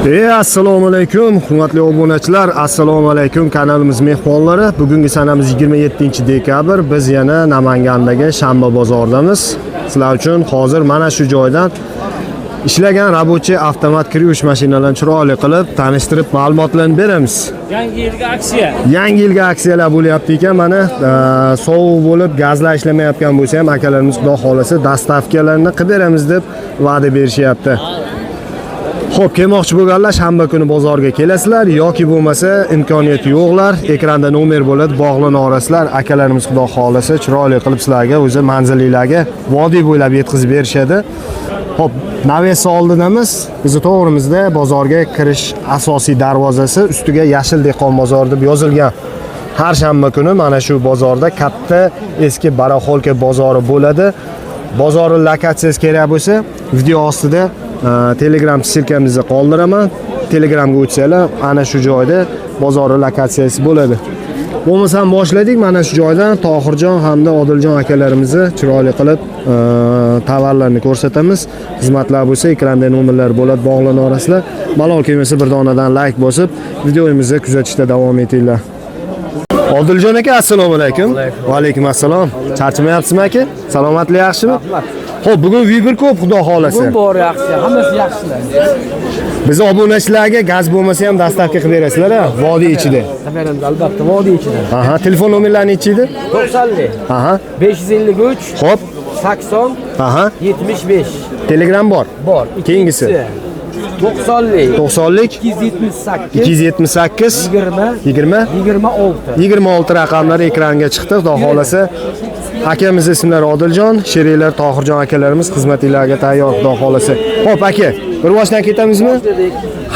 Assalomu alaykum, hurmatli obunachilar. Assalomu alaykum kanalimiz mehmonlari. Bugungi sanamiz 27-dekabr. Biz yana Namangandagi Shanba bozoridamiz. Sizlar uchun hozir mana shu joydan ishlagan rabochiy avtomat kirish mashinalarini chiroyli qilib tanishtirib ma'lumotlarni beramiz. Yangi yilga aksiya. Yangi yilga aksiyalar bo'lyapti ekan. Mana sovuq bo'lib, gazlar ishlamayotgan bo'lsa ham akalarimiz xudo xolasa dastavkalarni qilib beramiz deb va'da berishyapti. Xo'p, kelmoqchi bo'lganlar shanba kuni bozorga kelasizlar yoki bo'lmasa imkoniyati yo'qlar, ekranda nomer bo'ladi, bog'lana olasizlar. Akalarimiz xudo xolasa chiroyli qilib sizlarga o'zi manzilinglarga vodiy bo'ylab yetkazib berishadi. Xo'p, navesi oldinamiz. Biz to'g'rimizda bozorga kirish asosiy darvozasi ustiga Yashil dehqon bozori deb yozilgan. Har shanba kuni mana shu bozorda katta eski baraxolka bozori bo'ladi. Bozorning lokatsiyasi kerak bo'lsa, video ostida Telegram ssilkamizni qoldiraman. Telegramga o'tsanglar, ana shu joyda bozorning lokatsiyasi bo'ladi. Bo'lmasam boshladik mana shu joydan Tohirjon hamda Odiljon akalarimizni chiroyli qilib tovarlarni ko'rsatamiz. Xizmatlar bo'lsa ekranda nomerlar bo'ladi, bog'lana olasizlar. Malol kelmasa bir donadan like bosib, videomizni kuzatishda davom etinglar. Odiljon aka, assalomu alaykum. Va alaykum assalom. Charchamayapsizmi aka? Salomatlik yaxshimi? Xo'p, bugun vibr ko'p, xudo xolasa. Bugun bor yaxshi, hammasi yaxshilar. Biz obunachilarga gaz bo'lmasa ham dastavka qilib berasizlar, vodiy ichida. Beramiz albatta, vodiy ichida. Aha, telefon nomerlarini ichida? 90. Aha. 553. Xo'p. 80. Aha. 75. Telegram bor. Bor. Keyingisi? 90lik. 90lik 278. 278 20 26 raqamlari ekranga chiqdi. Xudo xolasa akamiz ismlari Odiljon, Sheriklar Tohirjon akalarimiz xizmatingizga tayyor, xudo xolasa. Xo'p aka, bir boshdan ketamizmi?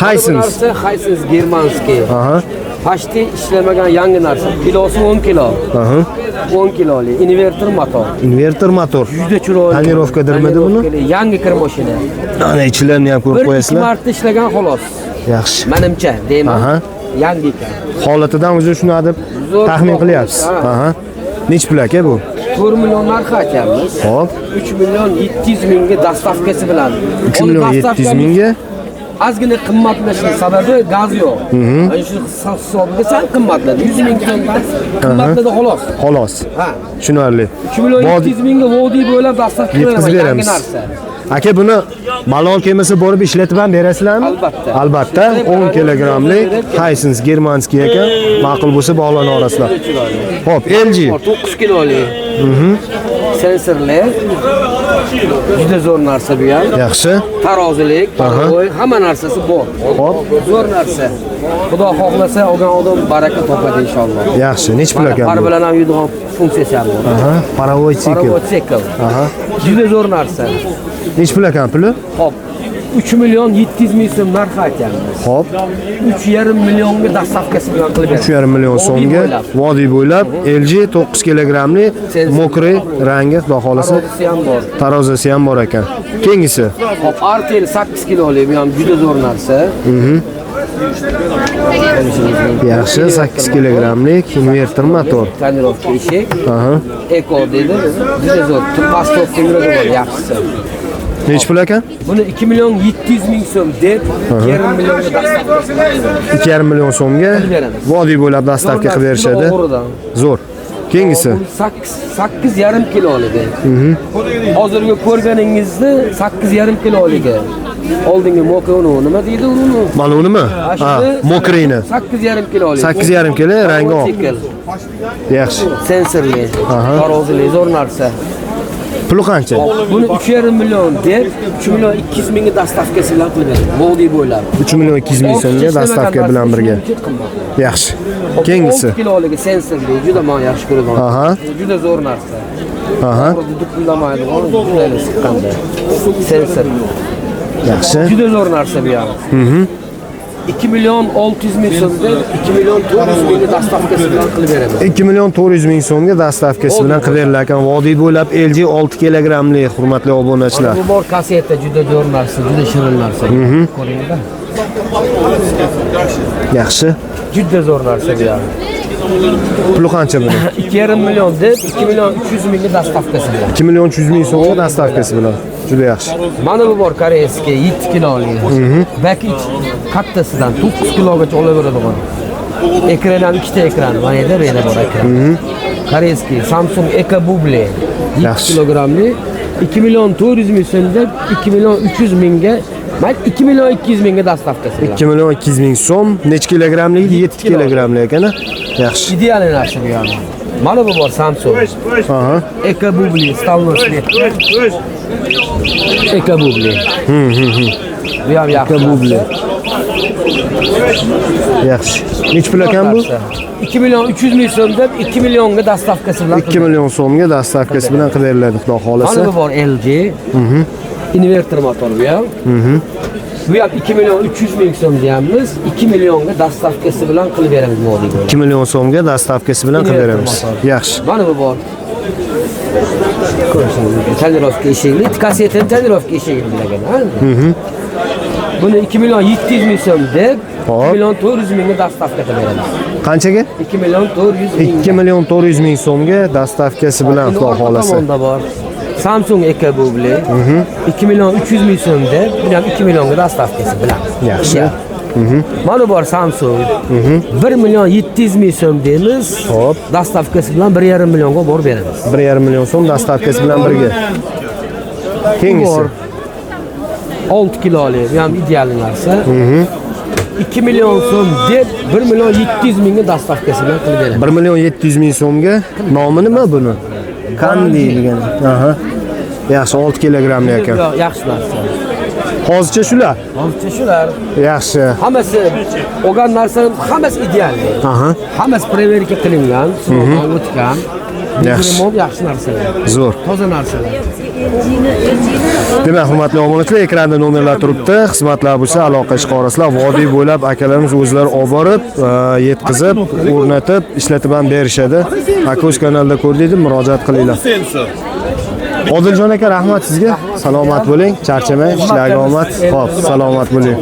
Haysins. Haysins germanskiy. Aha. Pashti ishlamagan yangi narsa. Kilosi 10 kilo. Aha. 10 kiloli inverter motor. Inverter motor. Juda chiroyli. Tonirovka dirmadi buni? Yangi kir mashina. Ana ichilarini ham ko'rib qo'yasizlar. 1-2 marta ishlagan xolos. Yaxshi. Menimcha, deyman. Aha. Yangi ekan. Holatidan o'zi shuni deb taxmin qilyapsiz. Aha. Nech pul aka bu? 4 million narxi aytamiz. Xo'p. 3 million 700 mingga dastavkasi bilan. 3 million 700 mingga. Ozgina qimmatlashining sababi gaz yo'q. Ana shu hisobiga sal qimmatladi. 100 ming so'mdan qimmatladi xolos. Xolos. Ha. Tushunarli. 3 million 700 mingga vodiy bo'ylab dastavka yetkazib beramiz. Aka buni malol kelmasa borib ishlatib ham berasizlarmi? Albatta. Albatta, 10 kilogramlik Haysins germanskiy ekan. Ma'qul bo'lsa bog'lana olasizlar. Xo'p, LG 9 kiloli. Sensorli. Juda zo'r narsa bu ham. Yaxshi. Tarozilik, parvoy, hamma narsasi bor. Xo'p, zo'r narsa. Xudo xohlasa olgan odam baraka topadi inshaalloh. Yaxshi, nech pul ekan? Par bilan ham yuradigan funksiyasi ham bor. Aha, paravoy sikl. Paravoy sikl. Aha. Juda zo'r narsa. Nech pul ekan puli? Xo'p. 3 million 700 ming so'm narxi aytamiz. Xo'p. 3,5 millionga dastavkasi bilan qilib beramiz. 3,5 million so'mga vodiy bo'ylab LG 9 kilogramli mokri rangi, xudo xolasa. Tarozasi ham bor ekan. Keyingisi? Xo'p, Artel 8 kiloli bu ham juda zo'r narsa. Yaxshi, 8 kilogramlik inverter motor. Tonirovka eshik. Aha. Eko dedi. Juda zo'r. Pasport kimlarga bor yaxshisi. Nech pul ekan? Buni 2 million 700 ming so'm deb 2,5 millionga dastavka. 2,5 million so'mga vodiy bo'ylab dastavka qilib berishadi. Zo'r. Keyingisi? 8,5 kiloligi. Hozirgi ko'rganingizni 8,5 kiloligi. Oldingi mokrini nima deydi uni? Mana unimi? Ha, mokrini. 8,5 kiloli. 8,5 kilo rangi oq. Yaxshi. Sensorli. Tarozili zo'r narsa. Puli qancha? Buni 3,5 million deb 3 million 200 mingga dastavkasi bilan qilib beradi. Vodiy bo'ylab. 3 million 200 ming so'mga dastavka bilan birga. Yaxshi. Keyingisi? 10 kiloligi sensorli, juda men yaxshi ko'raman. Aha. Juda zo'r narsa. Aha. Duqulamaydi, juda siqqanda. Sensor. Yaxshi. Juda zo'r narsa bu ham. 2 million 600 ming so'mga 2 million 400 mingga dastavkasi bilan qilib beramiz. 2 million 400 ming so'mga dastavkasi bilan qilib berilar ekan. Vodiy bo'ylab LG 6 kilogramli hurmatli obunachilar. Bu bor kaseta juda zo'r narsa, juda shirin narsa. Ko'ringda. Yaxshi. Juda zo'r narsa bu ham. Puli qancha buni? 2,5 million deb 2 million 300 mingga dastavkasi bilan. 2 million 300 ming so'mga dastavkasi bilan. juda yaxshi. Mana bu bor koreyskiy 7 kiloli. Balki kattasidan 9 kilogacha olaveradigan. Ekrandan ikkita ekran, mana edi, yana bor ekran. Koreyskiy Samsung EcoBuble 7 Yaxshi. kilogramli 2 million 400 ming so'mda 2 million 300 mingga, mayli 2 million 200 mingga dastavkasi bilan. 2 million 200 ming so'm, necha kilogrammli? 7 kilogrammli ekan. Yaxshi. Ideal narsa bu ham. Mana bu bor Samsung Aha. EcoBuble stavlosli. EcoBuble. Bu ham EcoBuble. Yaxshi. Nech pul ekan bu? 2 million 300 ming so'mda 2 millionga dastavkasi bilan. 2 million so'mga dastavkasi bilan qilib beriladi, xudo xolasa. Mana bu bor LG. Inverter motor bu ham. Bu ham 2 million 300 ming so'm deyapmiz. 2 millionga dastavkasi bilan qilib beramiz model. 2 million so'mga dastavkasi bilan qilib beramiz. Yaxshi. Mana bu bor. Ko'rishingiz, tonirovka eshigli, kassetini tonirovka eshigini bilagan, ha? Buni 2 million 700 ming so'm deb, 2 million 400 mingga dastavka qilib beramiz. Qanchaga? 2 million 400 ming. 2 million 400 ming so'mga dastavkasi bilan, xudo xolasa. Tomonda bor. Samsung EcoBuble 2 million 300 ming so'm deb, bu ham 2 millionga dastavkasi bilan. Yaxshi. Mana bor Samsung 1 million 700 ming so'm deymiz. Hop. Dastavkasi bilan 1,5 millionga borib beramiz. 1,5 million so'm dastavkasi bilan birga. Kengisi. 6 kiloli, bu ham ideal narsa. 2 million so'm deb 1 million 700 mingga dastavkasi bilan qilib beramiz. 1 million 700 ming so'mga. Nomi nima buni? Kandi degan. Aha. Yaxshi, 6 kilogrammli ekan. Yaxshi narsa. Hozircha shular. Hozircha shular. Yaxshi. Hammasi olgan narsalar hammasi ideal. Aha. Hammasi preverka qilingan, sinovdan o'tgan. Yaxshi. Remont yaxshi narsalar. Zo'r. Toza narsalar. Demak, hurmatli obunachilar, ekranda nomerlar turibdi. Xizmatlar bo'lsa aloqa chiqarasizlar. Vodiy bo'ylab akalarimiz o'zlari olib borib, yetkazib, o'rnatib, ishlatib ham berishadi. Aka o'z kanalida ko'rdingiz, murojaat qilinglar. Odiljon aka, rahmat sizga. Salomat bo'ling, charchamang, ishlarga omad. Xo'p, salomat bo'ling.